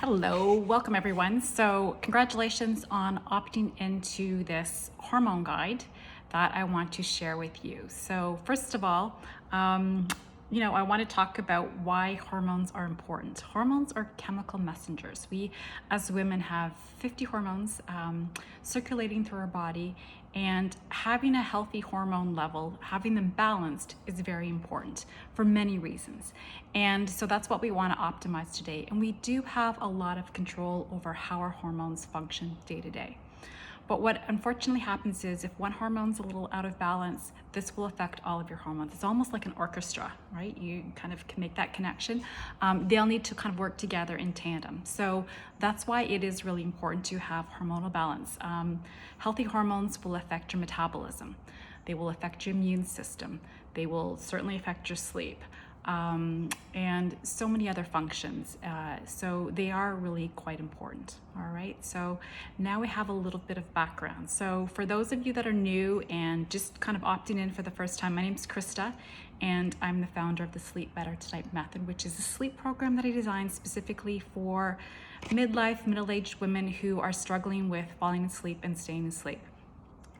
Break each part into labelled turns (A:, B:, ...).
A: Hello, welcome everyone. So congratulations on opting into this hormone guide that I want to share with you. So first of all, I want to talk about why hormones are important. Hormones are chemical messengers. We as women have 50 hormones circulating through our body, and having a healthy hormone level, having them balanced, is very important for many reasons. And so that's what we want to optimize today. And we do have a lot of control over how our hormones function day to day. But what unfortunately happens is if one hormone's a little out of balance, this will affect all of your hormones. It's almost like an orchestra, right? You kind of can make that connection. They'll need to kind of work together in tandem. So that's why it is really important to have hormonal balance. Healthy hormones will affect your metabolism. They will affect your immune system. They will certainly affect your sleep. And so many other functions. So they are really quite important. All right. So now we have a little bit of background. So for those of you that are new and just kind of opting in for the first time, my name's Krista, and I'm the founder of the Sleep Better Tonight Method, which is a sleep program that I designed specifically for midlife, middle-aged women who are struggling with falling asleep and staying asleep.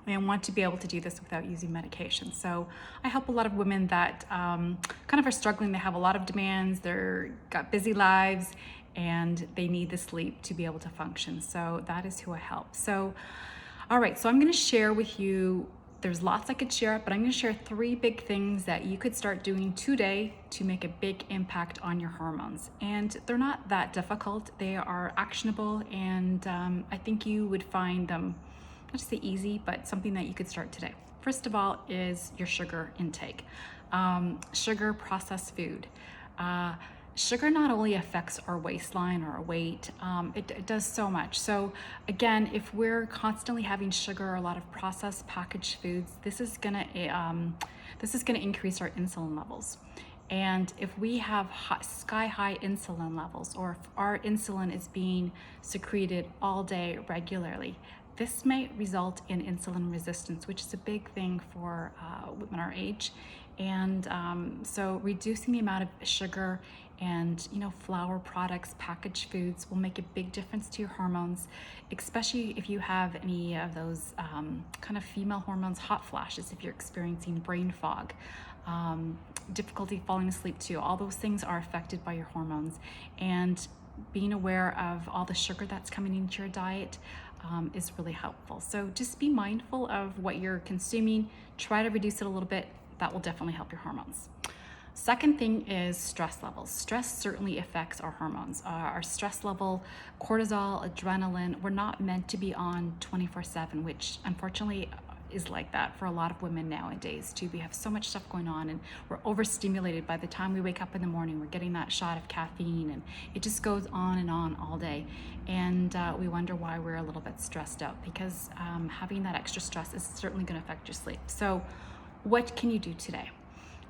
A: And want to be able to do this without using medication. So I help a lot of women that kind of are struggling. They have a lot of demands, they're got busy lives, and they need the sleep to be able to function. So that is who I help. So, all right, so I'm gonna share with you, there's lots I could share, but I'm gonna share 3 big things that you could start doing today to make a big impact on your hormones. And they're not that difficult. They are actionable, and I think you would find them, not to say easy, but something that you could start today. First of all is your sugar intake. Sugar, processed food. Sugar not only affects our waistline or our weight, it does so much. So again, if we're constantly having sugar or a lot of processed packaged foods, this is gonna increase our insulin levels. And if we have sky high insulin levels, or if our insulin is being secreted all day regularly, this may result in insulin resistance, which is a big thing for women our age. And so reducing the amount of sugar and flour products, packaged foods will make a big difference to your hormones, especially if you have any of those kind of female hormones, hot flashes, if you're experiencing brain fog, difficulty falling asleep too. All those things are affected by your hormones. And being aware of all the sugar that's coming into your diet is really helpful. So just be mindful of what you're consuming. Try to reduce it a little bit. That will definitely help your hormones. Second thing is stress levels. Stress certainly affects our hormones. Our stress level, cortisol, adrenaline, we're not meant to be on 24/7, which unfortunately is like that for a lot of women nowadays too. We have so much stuff going on and we're overstimulated. By the time we wake up in the morning, we're getting that shot of caffeine, and it just goes on all day. And we wonder why we're a little bit stressed out, because having that extra stress is certainly going to affect your sleep. So what can you do today?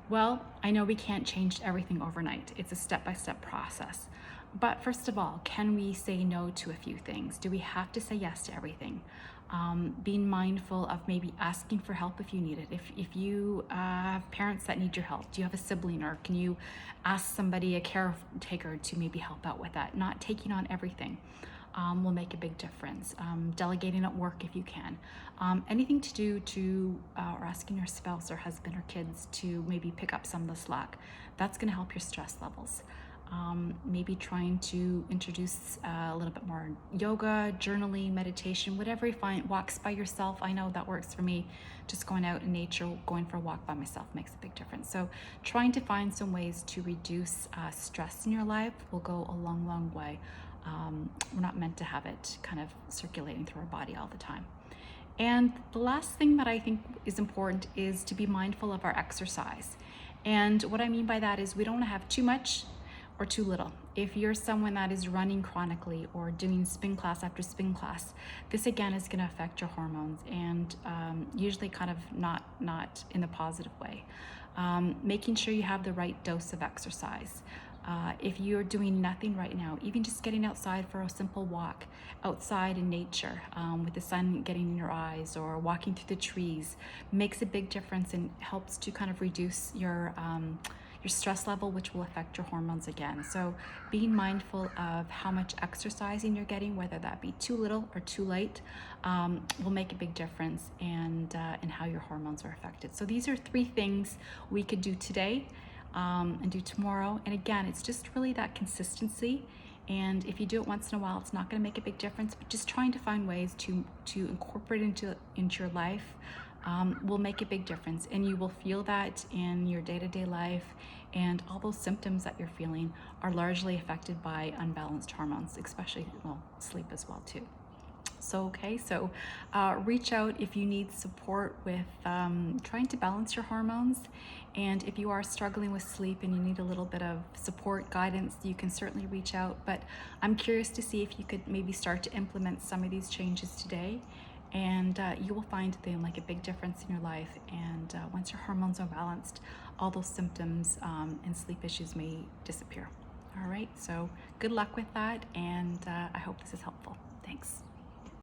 A: Well, I know we can't change everything overnight. It's a step-by-step process. But first of all, can we say no to a few things? Do we have to say yes to everything? Being mindful of maybe asking for help if you need it. If you have parents that need your help, do you have a sibling, or can you ask somebody, a caretaker, to maybe help out with that? Not taking on everything will make a big difference. Delegating at work if you can. Anything to do to, or asking your spouse or husband or kids to maybe pick up some of the slack. That's gonna help your stress levels. Maybe trying to introduce a little bit more yoga, journaling, meditation, whatever you find. Walks by yourself, I know that works for me. Just going out in nature, going for a walk by myself makes a big difference. So trying to find some ways to reduce stress in your life will go a long way. We're not meant to have it kind of circulating through our body all the time. And the last thing that I think is important is to be mindful of our exercise. And what I mean by that is we don't want to have too much or too little. If you're someone that is running chronically or doing spin class after spin class, this again is going to affect your hormones, and usually kind of not in a positive way. Making sure you have the right dose of exercise. If you're doing nothing right now, even just getting outside for a simple walk outside in nature with the sun getting in your eyes, or walking through the trees, makes a big difference and helps to kind of reduce your your stress level, which will affect your hormones again. So being mindful of how much exercising you're getting, whether that be too little or too late, will make a big difference in how your hormones are affected. So these are 3 things we could do today and do tomorrow. And again, it's just really that consistency. And if you do it once in a while, it's not going to make a big difference, but just trying to find ways to incorporate into your life will make a big difference. And you will feel that in your day-to-day life, and all those symptoms that you're feeling are largely affected by unbalanced hormones, especially, well, sleep as well too. So reach out if you need support with trying to balance your hormones. And if you are struggling with sleep and you need a little bit of support, guidance, you can certainly reach out. But I'm curious to see if you could maybe start to implement some of these changes today, and you will find they'll make a big difference in your life. And once your hormones are balanced, all those symptoms and sleep issues may disappear. All right, so good luck with that, and I hope this is helpful. Thanks.